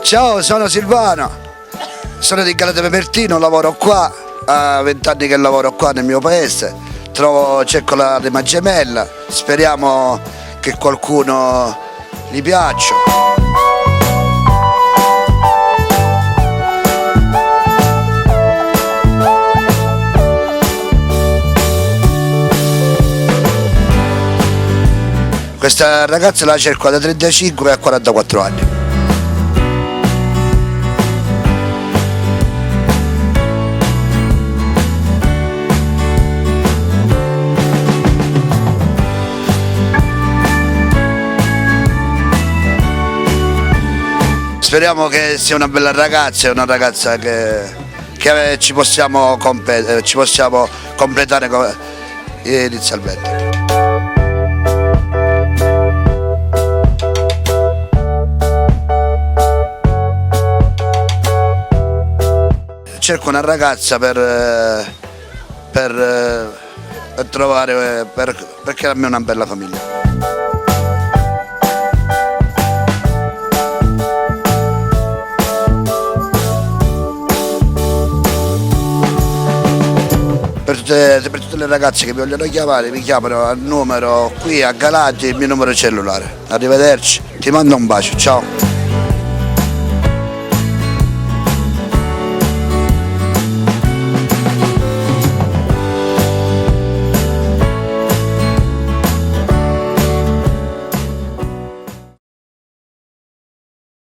Ciao, sono Silvano, sono di Galate Pepertino, lavoro qua, a 20 anni che lavoro qua nel mio paese, cerco l'anima gemella, speriamo che qualcuno gli piaccia. Questa ragazza la cerco da 35 a 44 anni. Speriamo che sia una bella ragazza e una ragazza che ci possiamo completare inizialmente. Cerco una ragazza per trovare, per crearmi una bella famiglia. Per tutte le ragazze che mi vogliono chiamare, mi chiamano al numero qui a Galati, il mio numero cellulare. Arrivederci, ti mando un bacio, ciao.